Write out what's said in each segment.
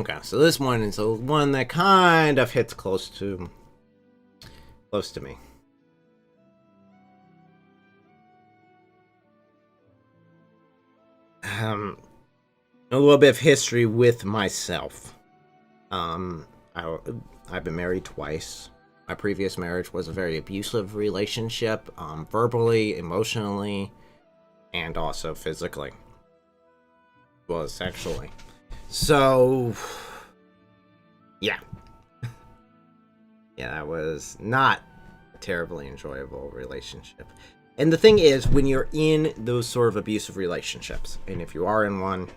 Okay, so this one is the one that kind of hits close to me. A little bit of history with myself. I've been married twice. My previous marriage was a very abusive relationship, verbally, emotionally, and also physically. Well, sexually. So, yeah. Yeah, that was not a terribly enjoyable relationship. And the thing is, when you're in those sort of abusive relationships, and if you are in one,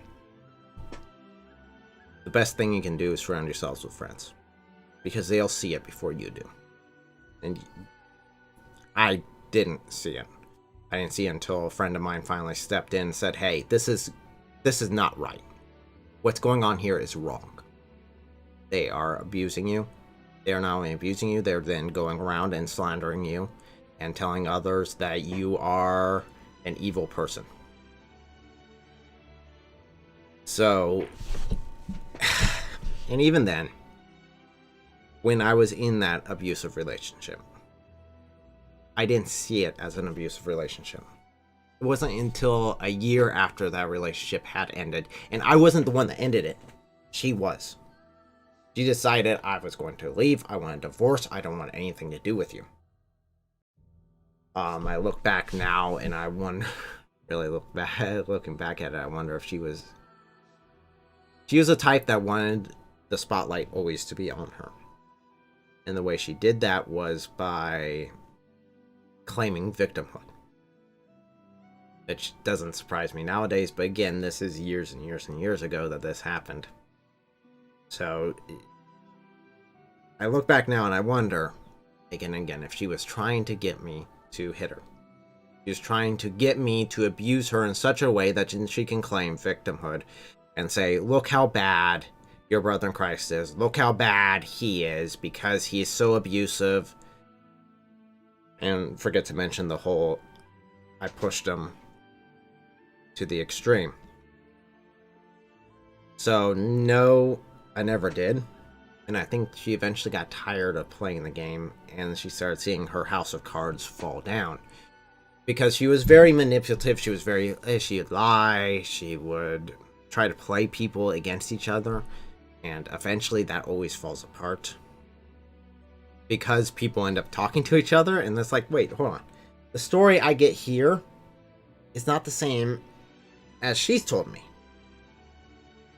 the best thing you can do is surround yourselves with friends. Because they'll see it before you do. And I didn't see it. I didn't see it until a friend of mine finally stepped in and said, hey, this is not right. What's going on here is wrong. They are abusing you. They are not only abusing you, they're then going around and slandering you and telling others that you are an evil person. So, and even then, when I was in that abusive relationship, I didn't see it as an abusive relationship. It wasn't until a year after that relationship had ended, and I wasn't the one that ended it. She was. She decided I was going to leave. I want a divorce. I don't want anything to do with you. I look back now, and I wonder, looking back at it, I wonder if she was a type that wanted the spotlight always to be on her. And the way she did that was by claiming victimhood. Which doesn't surprise me nowadays, but again, this is years and years and years ago that this happened. So, I look back now and I wonder, again and again, if she was trying to get me to hit her. She was trying to get me to abuse her in such a way that she can claim victimhood and say, look how bad your brother in Christ is. Look how bad he is because he is so abusive. And forget to mention the whole, I pushed him to the extreme. So, no, I never did. And I think she eventually got tired of playing the game, and she started seeing her house of cards fall down. Because she was very manipulative, she would lie, she would try to play people against each other, and eventually that always falls apart. Because people end up talking to each other, and it's like, wait, hold on. The story I get here is not the same as she's told me.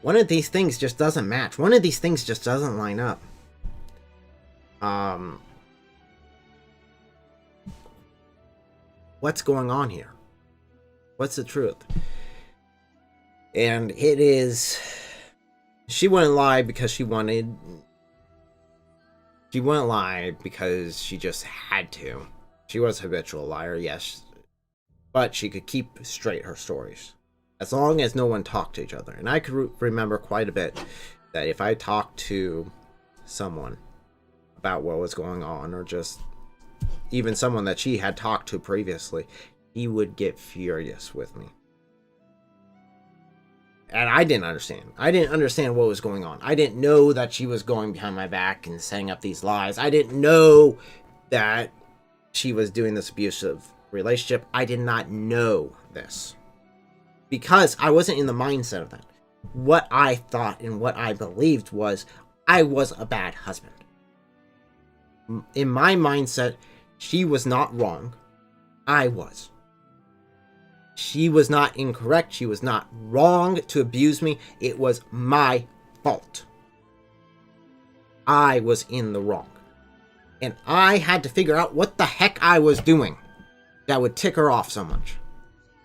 One of these things just doesn't match. One of these things just doesn't line up. What's going on here? What's the truth? And it is... She wouldn't lie because she wanted... She wouldn't lie because she just had to. She was a habitual liar, yes. But she could keep straight her stories. As long as no one talked to each other. And I could remember quite a bit that if I talked to someone about what was going on, or just even someone that she had talked to previously, he would get furious with me. And I didn't understand. I didn't understand what was going on. I didn't know that she was going behind my back and setting up these lies. I didn't know that she was doing this abusive relationship. I did not know this. Because I wasn't in the mindset of that. What I thought and what I believed was I was a bad husband. In my mindset, she was not wrong. I was. She was not incorrect. She was not wrong to abuse me. It was my fault. I was in the wrong. And I had to figure out what the heck I was doing that would tick her off so much.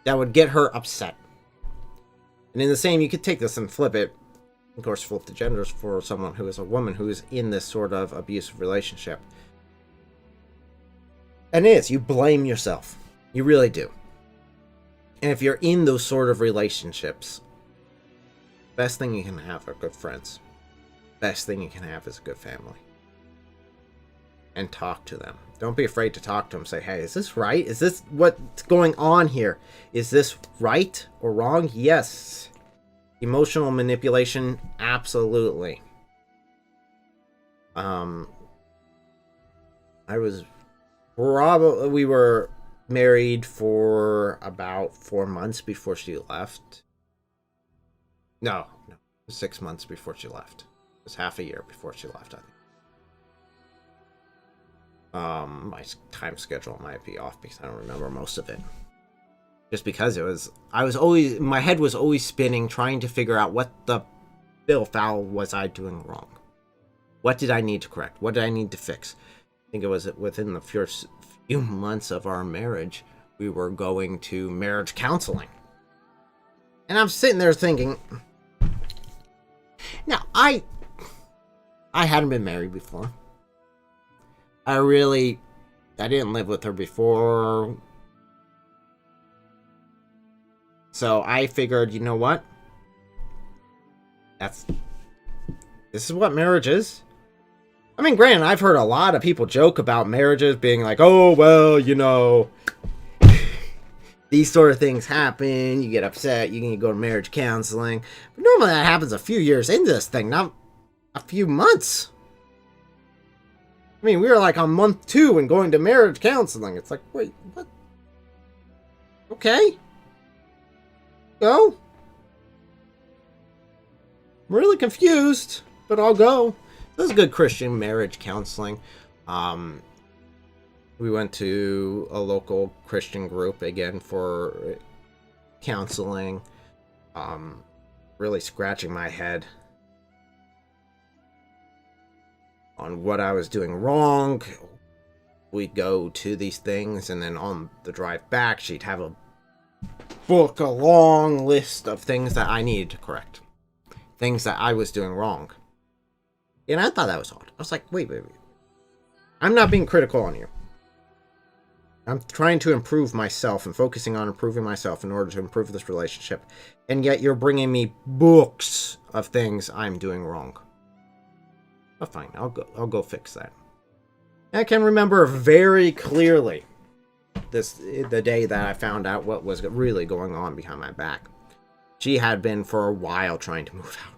That would get her upset. And in the same, you could take this and flip it. Of course, flip the genders for someone who is a woman who is in this sort of abusive relationship. And it is, you blame yourself. You really do. And if you're in those sort of relationships, best thing you can have are good friends. Best thing you can have is a good family. And talk to them. Don't be afraid to talk to them. Say, hey, is this right? Is this what's going on here? Is this right or wrong? Yes. Emotional manipulation, absolutely. I was probably we were married for about 4 months before she left. No, 6 months before she left. It was half a year before she left, I think. My time schedule might be off because I don't remember most of it. Just because my head was always spinning, trying to figure out what the bill foul was I doing wrong. What did I need to correct? What did I need to fix? I think it was within the first few months of our marriage, we were going to marriage counseling. And I'm sitting there thinking, now, I hadn't been married before. I didn't live with her before. So I figured, you know what? This is what marriage is. I mean, granted, I've heard a lot of people joke about marriages being like, oh, well, these sort of things happen. You get upset. You can go to marriage counseling. But normally that happens a few years into this thing, not a few months. I mean, we were like on month 2 and going to marriage counseling. It's like, wait, what? Okay. Go. I'm really confused, but I'll go. This is good Christian marriage counseling. We went to a local Christian group again for counseling. Really scratching my head on what I was doing wrong. We'd go to these things, and then on the drive back, she'd have a long list of things that I needed to correct. Things that I was doing wrong. And I thought that was odd. I was like, wait. I'm not being critical on you. I'm trying to improve myself and focusing on improving myself in order to improve this relationship. And yet you're bringing me books of things I'm doing wrong. Oh, fine. I'll go fix that. I can remember very clearly the day that I found out what was really going on behind my back. She had been for a while trying to move out.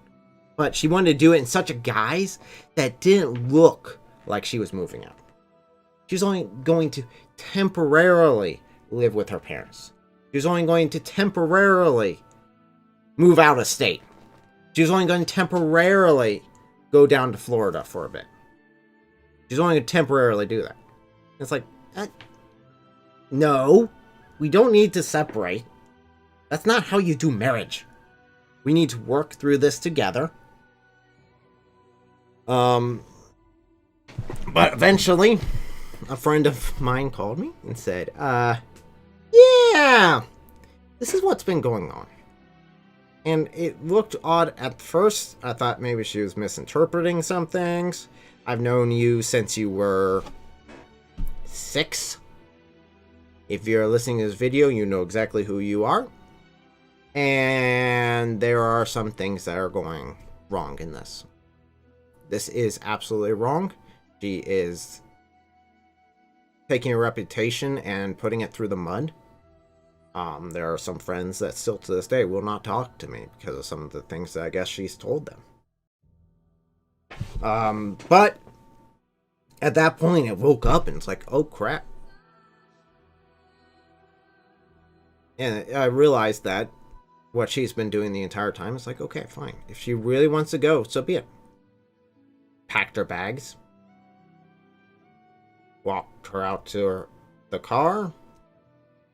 But she wanted to do it in such a guise that didn't look like she was moving out. She was only going to temporarily live with her parents. She was only going to temporarily move out of state. She was only going to temporarily go down to Florida for a bit. She's only going to temporarily do that. It's like, no, we don't need to separate. That's not how you do marriage. We need to work through this together. But eventually, a friend of mine called me and said, yeah, this is what's been going on. And it looked odd at first. I thought maybe she was misinterpreting some things. I've known you since you were 6. If you're listening to this video, you know exactly who you are. And there are some things that are going wrong in this. This is absolutely wrong. She is taking a reputation and putting it through the mud. There are some friends that still to this day will not talk to me because of some of the things that I guess she's told them. But at that point, it woke up and it's like, oh crap. And I realized that what she's been doing the entire time is like, okay, fine. If she really wants to go, so be it. Packed her bags. Walked her out to the car.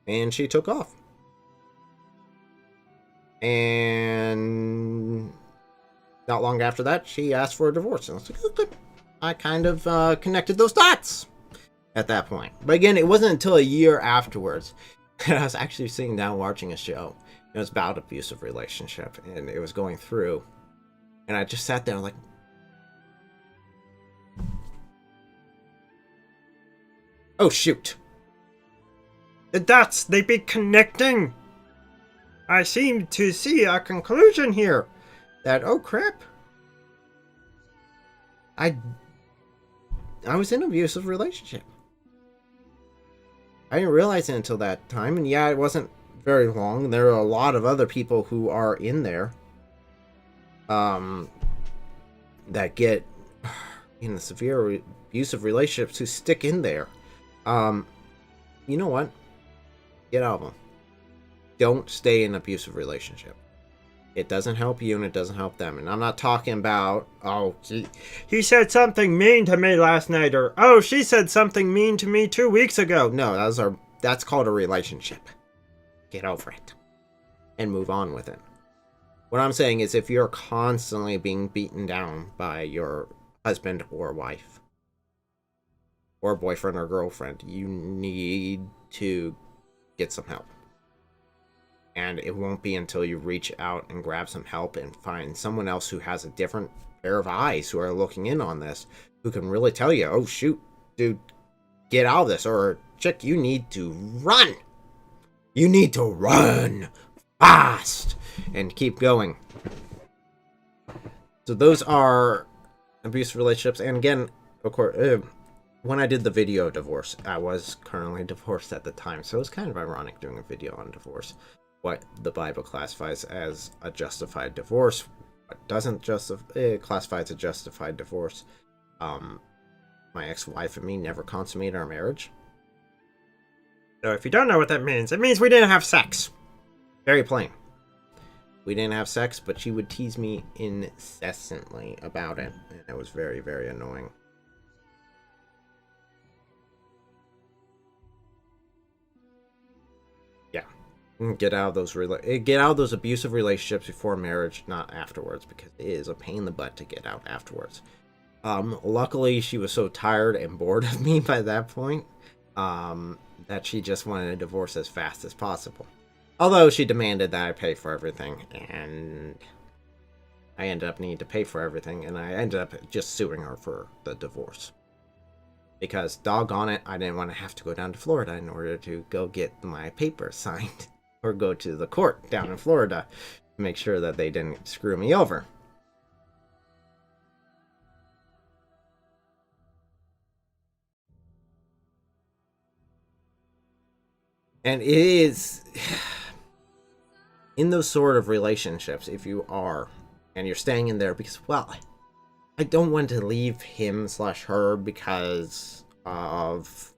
And she took off. And not long after that, she asked for a divorce. And I was like, oh, good. I kind of connected those dots at that point. But again, it wasn't until a year afterwards that I was actually sitting down watching a show. It was about abusive relationship, and it was going through. And I just sat there and like, oh shoot. The dots, they be connecting. I seem to see a conclusion here. That, oh crap. I was in an abusive relationship. I didn't realize it until that time, and yeah, it wasn't very long. There are a lot of other people who are in there. um, that get in the severe abusive relationships who stick in there. You know what? Get out of them. Don't stay in an abusive relationship. It doesn't help you and it doesn't help them. And I'm not talking about, oh, he said something mean to me last night, or oh, she said something mean to me 2 weeks ago. No, that's called a relationship. Get over it and move on with it. What I'm saying is, if you're constantly being beaten down by your husband or wife or boyfriend or girlfriend, you need to get some help. And it won't be until you reach out and grab some help and find someone else who has a different pair of eyes who are looking in on this, who can really tell you, oh shoot, dude, get out of this, or chick, you need to run. You need to run fast and keep going. So those are abusive relationships. And again, of course, when I did the video divorce, I was currently divorced at the time, so it was kind of ironic doing a video on divorce. What the Bible classifies as a justified divorce, what doesn't classify as a justified divorce. My ex-wife and me never consummated our marriage. So if you don't know what that means, it means we didn't have sex. Very plain. We didn't have sex, but she would tease me incessantly about it, and it was very, very annoying. Yeah. Get out of those abusive relationships before marriage, not afterwards, because it is a pain in the butt to get out afterwards. Luckily, she was so tired and bored of me by that point, that she just wanted a divorce as fast as possible. Although she demanded that I pay for everything, and I ended up needing to pay for everything, and I ended up just suing her for the divorce. Because, doggone it, I didn't want to have to go down to Florida in order to go get my papers signed, or go to the court down in Florida to make sure that they didn't screw me over. And it is, in those sort of relationships, if you are, and you're staying in there because, well, I don't want to leave him/her because of,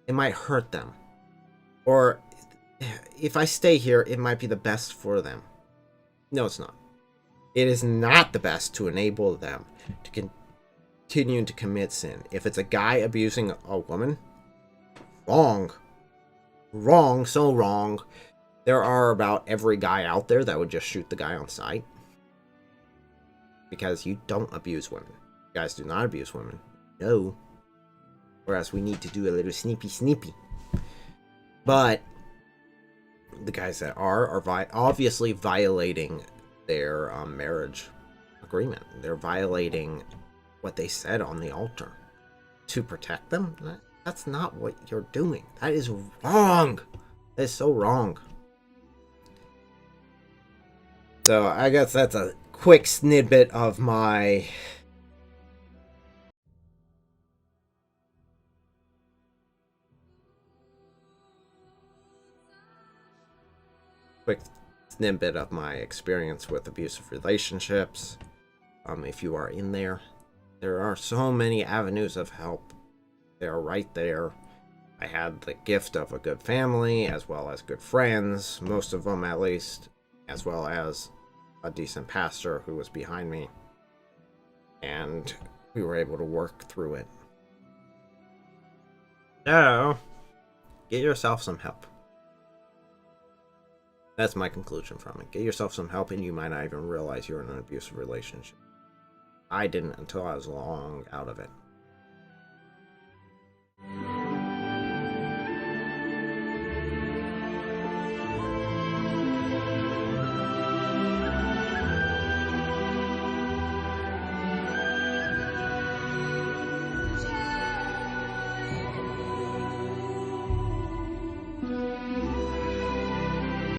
it might hurt them. Or, if I stay here, it might be the best for them. No, it's not. It is not the best to enable them to continue to commit sin. If it's a guy abusing a woman, wrong. Wrong, so wrong. There are about every guy out there that would just shoot the guy on sight. Because you don't abuse women. Guys do not abuse women. No. Whereas we need to do a little sneepy. But the guys that are obviously violating their marriage agreement. They're violating what they said on the altar. To protect them? That's not what you're doing. That is wrong. That is so wrong. So I guess that's a quick snippet of my experience with abusive relationships. If you are in there are so many avenues of help. They're right there. I had the gift of a good family, as well as good friends, most of them at least, as well as a decent pastor who was behind me. And we were able to work through it. So, get yourself some help. That's my conclusion from it. Get yourself some help, and you might not even realize you're in an abusive relationship. I didn't until I was long out of it.